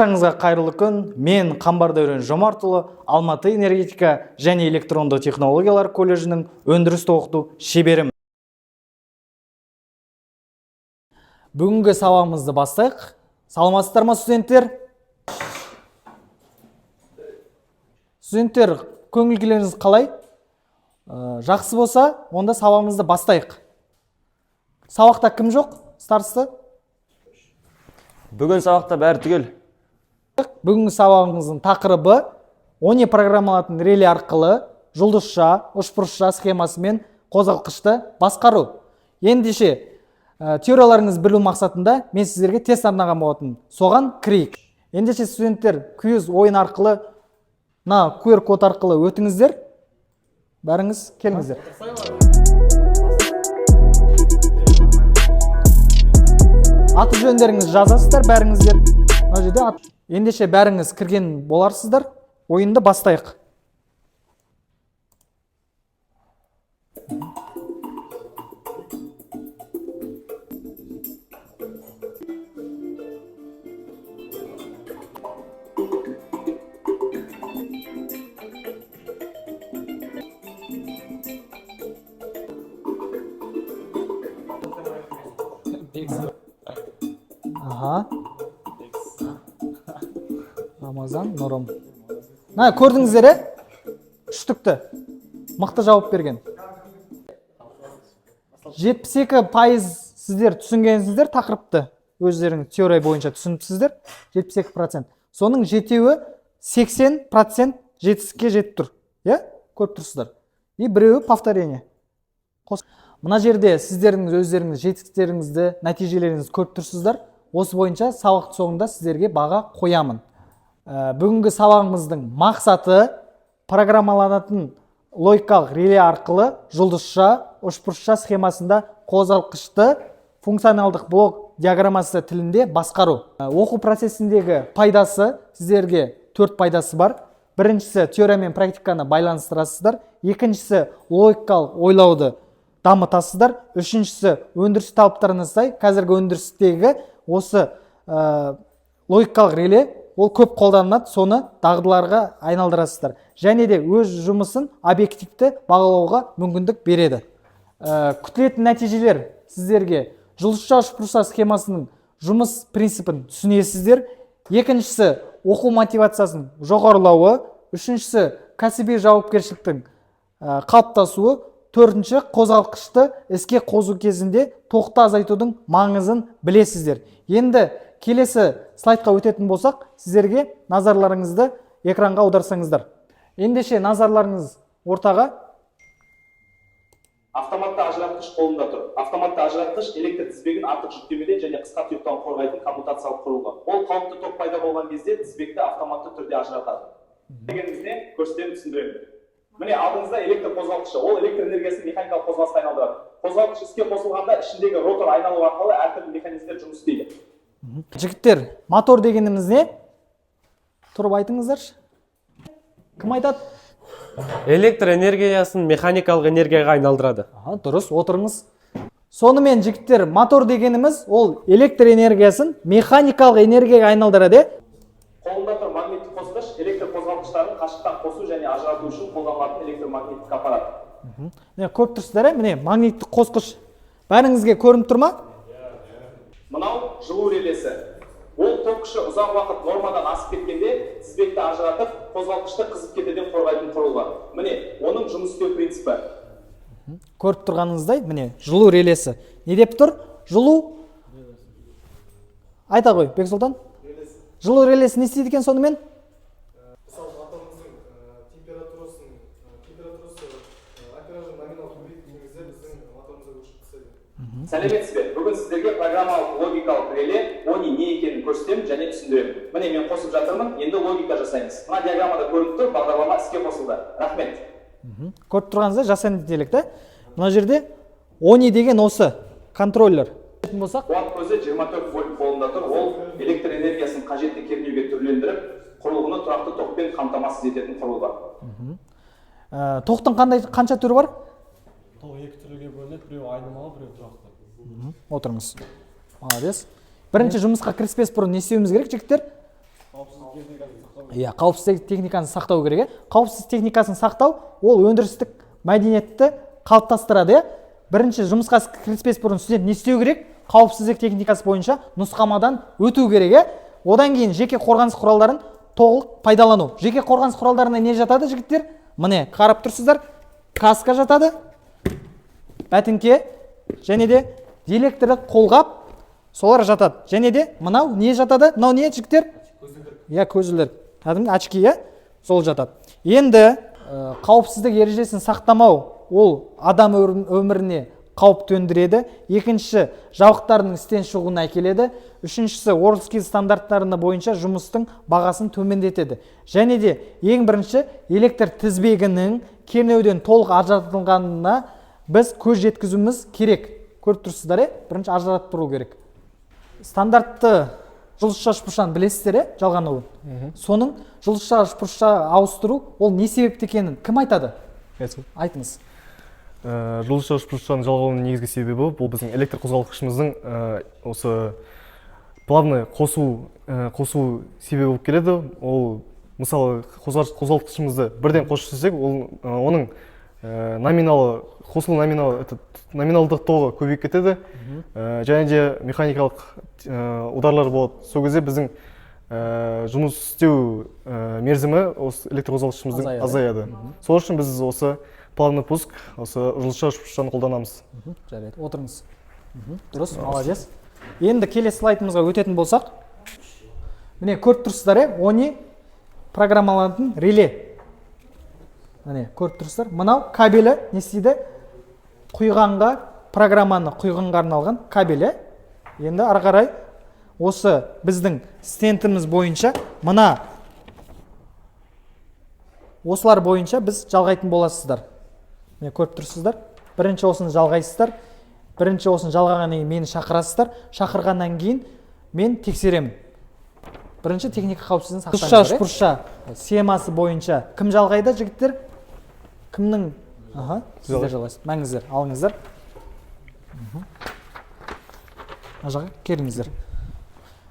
Баршаңызға қайырлы күн. Мен Қамбардәурен Жомартұлы, Алматы энергетика және электронды технологиялар колледжінің өндірісті оқыту шеберімін. Бүгінгі сабағымызды бастайық. Саламатсыздар ма, студенттер? Студенттер, көңіл-күйлеріңіз қалай? Жақсы болса, онда сабағымызды бастайық. Сабақта кім жоқ? Старсты? Бүгін сабақта бәрі түгел. Бүгінгі сабағымыздың тақырыбы ONI программалатын реле арқылы жұлдызша, үшбұрышша схемасымен қозғалтқышты басқару. Ендеше теорияларыңыз білу мақсатында мен сіздерге тест арнаған болатын. Соған кірейік. Ендеше студенттер квиз ойын арқылы, QR код арқылы өтіңіздер. Бәріңіз келіңіздер. Аты жөндеріңіз жазасыздар бәріңіздер. Ендеше бәріңіз кірген боларсыздар. Ойынды бастайық. Рамазан, Нұрым. Көрдіңіздер, үштікті. Мықты жауап берген. 72% сіздер түсінгенсіздер тақырыпты. Өздеріңіз теория бойынша түсініпсіздер. 72%. Соның жетеуі 80% жетістікке жетіп тұр. Көріп тұрсыздар. И біреуі повторение. Мына жерде сіздеріңіз өздеріңіз жетістіктеріңізді, нәтижелеріңізді көріп тұрсыздар. Осы бойынша сабақ соңында сіздерге баға қоямын. Бүгінгі сабағымыздың мақсаты программаланатын логикалық реле арқылы жұлдызша, үшбұрышша схемасында қозғалтқышты функционалдық блок диаграммасы тілінде басқару. Оқу процесіндегі пайдасы сіздерге 4 пайдасы бар. Біріншісі теория мен практиканы байланыстырасыздар. Екіншісі логикалық ойлауды дамытасыздар. Үшіншісі өндіріс талаптарына сай қазіргі өндірістегі осы логикалық реле ол көп қолданылады, соны дағдыларға айналдырасыздар. Және де өз жұмысын объективті бағалауға мүмкіндік береді. Күтілетін нәтижелер сіздерге жұлдызша үшбұрышша схемасының жұмыс принципін түсінесіздер. Екіншісі оқу мотивациясының жоғарылауы. Үшіншісі кәсіби жауапкершіліктің қалыптасуы. Төртінші қозғалтқышты іске қосу кезінде тоқты азайтудың маңызын білесіздер. Енді келесі слайдқа өтетін болсақ, сіздерге назарларыңызды экранға аударсаңыздар. Ендеше назарларыңыз ортаға. Автоматты ажыратқыш қолында тұр. Автоматты ажыратқыш электр тізбегін артық жүктемеден және қысқа тұйықтан қорғайтын коммутациялық құрылғы. Ол қауіпті ток пайда болған кезде тізбекті автоматты түрде ажыратады. Дегенімізде көрсетемін, түсіндіремін. Міне алдыңызда электр қозғалтқышы. Ол электр энергиясын механикалық қозғалысқа айналдырады. Қозғалтқыш іске қосылғанда ішіндегі ротор айналу арқылы әртүрлі механизмдер жұмыс істейді. Жігіттер, мотор дегеніміз не? Тұрып айтыңыздаршы. Кім айтады? Электр энергиясын механикалық энергияға айналдырады. Дұрыс, отырыңыз. Сонымен жігіттер, мотор дегеніміз ол электр энергиясын механикалық энергияға айналдырады. Қолында тұр магниттік қосқыш, электр қозғалтқыштарын қашықтан қосу және ажырату үшін қолданылатын электромагниттік аппарат. Көріп тұрсыздар, міне магниттік қосқыш. Бәріңізге көрініп тұр ма? Мынау жылу релесі. Ол ток күші ұзақ уақыт нормадан асып кеткенде тізбекті ажыратып, қозғалтқышты қызып кетуден қорғайтын құрылғы. Міне, оның жұмыс істеу принципі. Көріп тұрғаныңыздай, міне жылу релесі. Не деп тұр? Жылу айта ғой, Бексұлтан. Жылу релесі не істейді екен сонымен? Мысалы, атомымыздың температурасы операжын номинал көбейткен кезде біздің атомымызды өшіп тастайды. Сәлеметсіз бе? Бүгін сіздерге программалық логикалық реле ONI не екенін көрсетемін және түсіндіремін. Міне мен қосып жатырмын, енді логика жасаймыз. Мына диаграммада көрініп тұр, бағдарлама іске қосылды. Рахмет. Көріп тұрғаныңызда жасанды интеллект. Мына жерде ONI деген осы контроллер. Қуат көзі 24 вольт қолында тұр. Ол электр энергиясын қажетті кернеуге түрлендіріп, құрылғыны тұрақты токпен қамтамасыз ететін құрылғы. Тоқтың қанша түрі бар? Ток екі түрге бөлінеді, біреу айнымалы, біреу тұрақты. Отырыңыз. Молодец. Бірінші жұмысқа кіріспес бұрын не істеуіміз керек, жігіттер? Иә, қауіпсіздік техниканы сақтау керек. Қауіпсіз техникасын сақтау ол өндірістік мәдениетті қалыптастырады. Бірінші жұмысқа кіріспес бұрын студент не істеу керек? Қауіпсіздік техникасы бойынша нұсқамадан өту керек. Одан кейін жеке қорғаныс құралдарын толық пайдалану. Жеке қорғаныс құралдарына не жатады, жігіттер? Міне, қарап тұрсыздар. Каска жатады, бәтіңке, және де электрлік қолғап, солар жатады. Және де мынау не жатады? Мынау не, жігіттер? Иә, көзілдір. Кәдімгі очки, иә? Сол жатады. Енді қауіпсіздік ережесін сақтамау, ол адам өміріне қауіп төндіреді. Екінші, жабдықтардың істен шығуына әкеледі. Үшіншісі, WorldSkills стандарттарына бойынша жұмыстың бағасын төмендетеді. Және де ең бірінші, электр тізбегінің кернеуден толық ажыратылғанына біз көз жеткізуіміз керек. Көріп тұрсыздар, бірінші ажыратып тұру керек. Стандартты жұлдызша үшбұрышшаны білесіздер, жалғануын. Соның жұлдызша үшбұрышқа ауыстыру, ол не себепті екенін кім айтады? Айтыңыз. Жұлдызша үшбұрышшаның жалғануының негізгі себебі бұл біздің электр қозғалтқышымыздың осы плавный қосу себебі болып келеді. Ол мысалы қозғалтқышымызды бірден қосып жіберсек, оның номиналдық тоғы көбейіп кетеді. Және де механикалық ударлар болады. Сол кезде біздің жұмыс істеу мерзімі осы электр қозғалтқышымыздың азаяды. Сол үшін біз осы плавный пуск, осы жұлдызша үшбұрышшаны қолданамыз. Жарайды, отырыңыз. Дұрыс, молодец. Енді келесі слайдымызға өтетін болсақ, міне көріп тұрсыздар, они программаланатын реле. Міне көріп тұрсыздар, мынау кабелі не істейді? Құйғанға, программаны құйғанға арналған кабелі. Енді ары қарай осы біздің стендіміз бойынша мына осылар бойынша біз жалғайтын боласыздар. Міне көріп тұрсыздар. Бірінші осыны жалғайсыздар. Бірінші осыны жалғағаннан кейін мені шақырасыздар. Шақырғаннан кейін мен тексеремін. Бірінші техника қауіпсіздігін сақтаңыздар. Жұлдызша үшбұрышша схемасы бойынша кім жалғайды, жігіттер? Кімнің? Сіздер жалғайсыз. Мәңіздер, алыңыздар. Ажаға келіңіздер.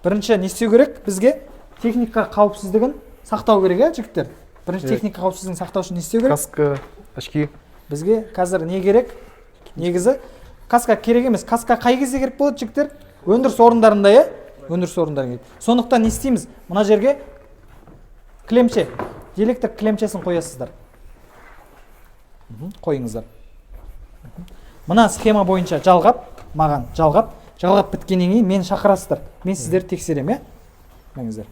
Бірінші не істеу керек? Бізге техника қауіпсіздігін сақтау керек, жігіттер. Бірінші техника қауіпсіздігін сақтау үшін не істеу керек? Каска, очки. Бізге қазір не керек? Негізі каска керек емес. Каска қай кезде керек болады, жігіттер? Өндіріс орындарында, өндіріс орындарында. Сондықтан не істейміз? Мына жерге клемше, электр клемшесін қоясыздар. Қойыңыздар. Мына схема бойынша жалғап, маған жалғап біткеннен кейін мені шақырасыздар. Мен сіздерді тексеремін, Мәңіздер.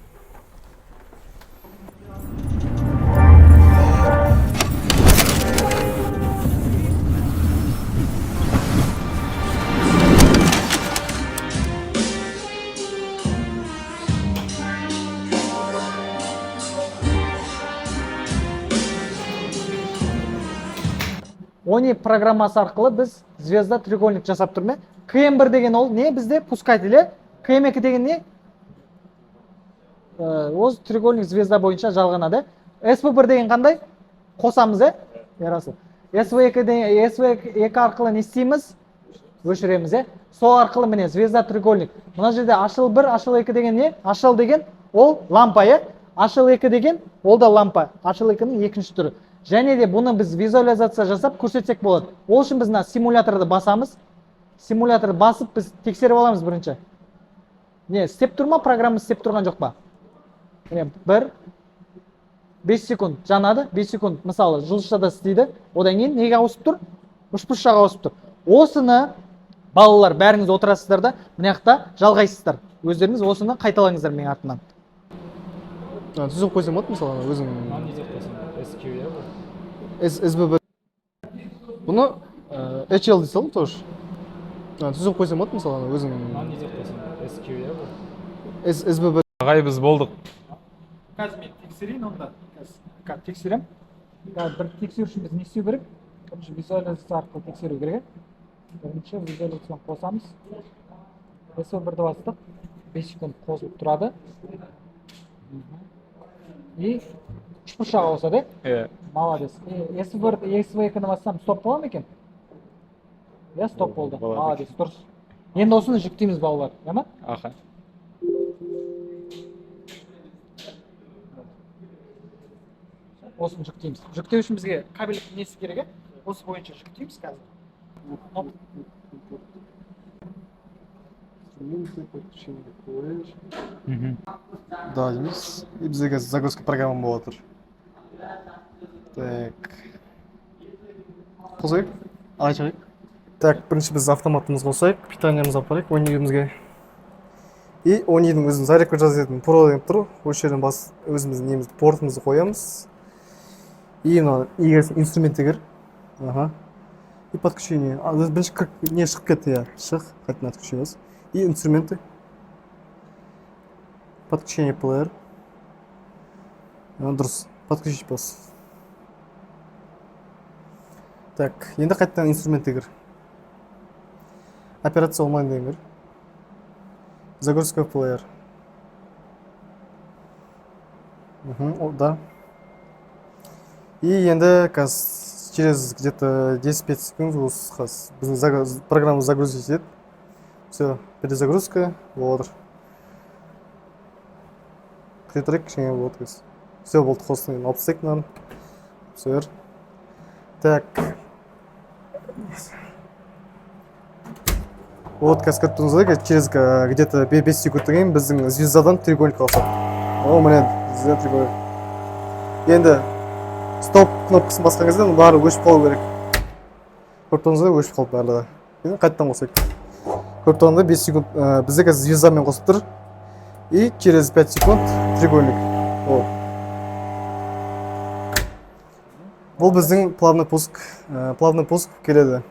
Они программасы арқылы біз звезда треугольник жасап тұрмыз. КМ1 деген ол не бізде пускатель, КМ2 деген не? Осы треугольник звезда бойынша жалғанады. СВ1 деген қандай? Қосамыз, Ярасы. СВ2 арқылы не істейміз? Өшіреміз, Сол арқылы міне звезда треугольник. Мына жерде HL1, HL2 деген не? HL деген ол лампа, HL2 деген ол да лампа. HL2-ның екінші түрі. Және де бұны біз визуализация жасап көрсетсек болады. Ол үшін біз симуляторды басамыз. Симуляторды басып біз тексеріп аламыз бірінші. Не, істеп тұр ма? Программа істеп тұрған жоқ па? 5 секунд жанады. 5 секунд мысалы жұлдызшада істейді. Одан кейін неге ауысып тұр? Үшбұрышшаға ауысып тұр. Осыны балалар бәріңіз отырасыздар да, мына жақта жалғайсыздар. Өздеріңіз осыны қайталаңыздар менің артымнан. Түзіп қойсам болады мысалы өзің. SBB. Бұны HL дей салым тоже. Түзіп қойсам болады мысалы өзің. SBB. Ағай біз болдық. Қазір мен тексерейін онда. Қазір тексерем. Бір тексеру үшін біз не істеу керек? Бірінші визуализация арқылы тексеру керек. Бірінші визуализацияны қосамыз. SB1-ді бастық. 5 секунд қосылып тұрады. И үшбұрышшаға ауысады. Молодец. SV2-ні бассам стоп бола ма екен? Стоп болды. Молодец, дұрыс. Енді осыны жүктейміз балалар, ма? Аха. осыны жүктейміз. Жүктеу үшін бізге кабельдің несі керек? Осы бойынша жүктейміз қазір. Да, дейміз. И бізде қазір загрузка программа болып жатыр. Так. Қосайық? Ағай шығайық? Так, бірінші біз автоматымызға қосайық, питаниямызды алып барайық 12-імізге. И 12-дің өзінің зарядка жазатын провод деп тұр. Осы жерден өзіміздің немізді портымызды қоямыз. И мына инструментті кір. Ага. И подключение. Бірінші не шығып кетті, я. Шық, қайтын отключениеміз. И инструменты. Подключение плеер. Дұрыс. Подключить болсын. Так, енді қайтадан инструментті кір. Операция онлайн деген кір. Загрузка плеер. Да. И енді через где-то 10-5 секунд біздің программу загрузить етеді. Все, перезагрузка болады. Күтетірек кішкене болады. Все, болды, қостың. Алып тастайық мынаны. Все. Так. Вот, қазір көріп тұрсыңыздар, через где-то 5 секундтан кейін біздің звездадан треугольник ауысады. О, міне, звезда треугольник. Енді стоп кнопкасын басқан кезде бәрі өшіп қалу керек. Көріп тұрсыңыздар, өшіп қалды барлығы. Енді қайтадан қосайық. Көріп тұрғанда 5 секунд бізде қазір звездамен қосып тұр. И через 5 секунд треугольник. Бұл біздің плавный пуск келеді.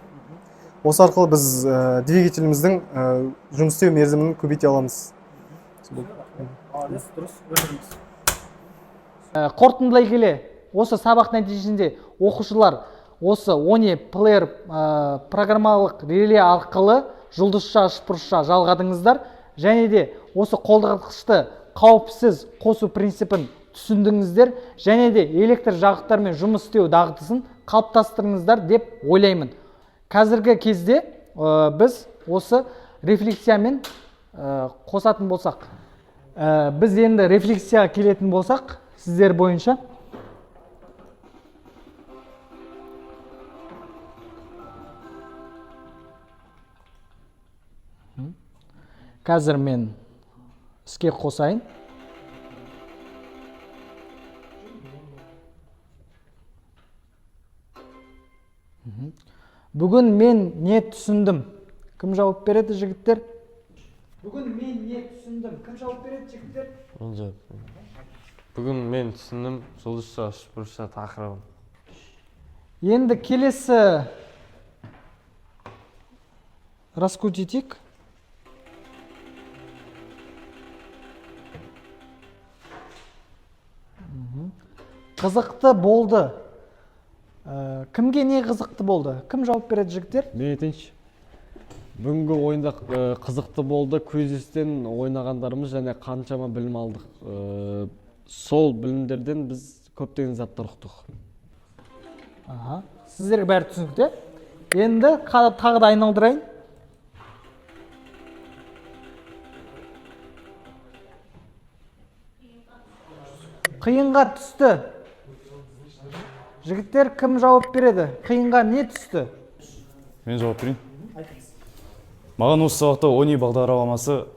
Осы арқылы біз двигателіміздің жұмыс істеу мерзімін көбейте аламыз. Қорытындылай келе, осы сабақ нәтижесінде оқушылар осы ONE плеер программалық реле арқылы жұлдызша, үшбұрышша жалғадыңыздар, және де осы қолдағышты қауіпсіз қосу принципін түсіндіңіздер, және де электр жабдықтармен жұмыс істеу дағдысын қалыптастырыңыздар деп ойлаймын. Қазіргі кезде біз осы рефлексиямен қосатын болсақ, біз енді рефлексияға келетін болсақ, сіздер бойынша қазір мен іске қосайын. Бүгін мен не түсіндім? Кім жауап береді, жігіттер? Бүгін мен не түсіндім? Кім жауап береді, жігіттер? Бүгін мен түсіндім, жұлдызша, үшбұрышша тақырыбын. Енді келесі раскрутитик. Қызықты болды. Кімге не қызықты болды? Кім жауап береді, жігіттер? Мен айтайыншы. Бүгінгі ойында қызықты болды, көзестен ойнағандарымыз және қаншама білім алдық. Сол білімдерден біз көптеген заттар ұқтық. Сіздерге бәрі түсінікті? Енді тағы да айналдырайын. Қиынға түсті. Жігіттер, кім жауап береді? Қиынға не түсті? Мен жауап берейін. Маған осы сабақта ONE бағдарламасы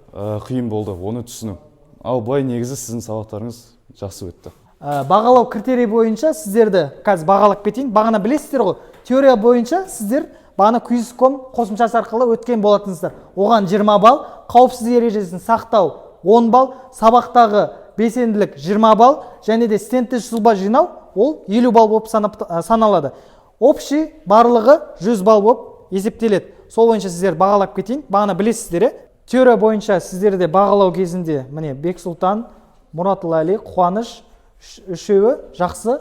қиын болды, оны түсіну. Ал былай негізі сіздің сабақтарыңыз жақсы өтті. Бағалау критерий бойынша сіздерді қазір бағалап кетейін. Бағана білесіздер ғой, теория бойынша сіздер бағана Quiz.com қосымшасы арқылы өткен болатынсыздар. Оған 20 балл, қауіпсіз ережесін сақтау 10 балл, сабақтағы белсенділік 20 балл, және де стендті сұлба жинау ол 50 балл болып саналады. Общий барлығы 100 балл болып есептеледі. Сол бойынша сіздер бағалап кетейін. Бағана білесіздер, теория бойынша сіздерде бағалау кезінде міне Бексұлтан, Мұратұлы Әли, Қуаныш үшеуі жақсы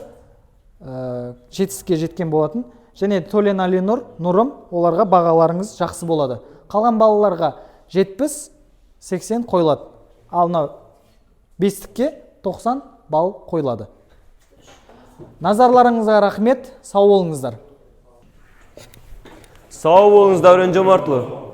жетістікке жеткен болатын. Және Төлен Алинұр, Нұрым, оларға бағаларыңыз жақсы болады. Қалған балаларға 70-80 қойылады. Ал мынау бестікке 90 балл қойылады. Назарларыңызға рахмет, сау болыңыздар. Сау болыңыз, Дәурен Жомартұлы.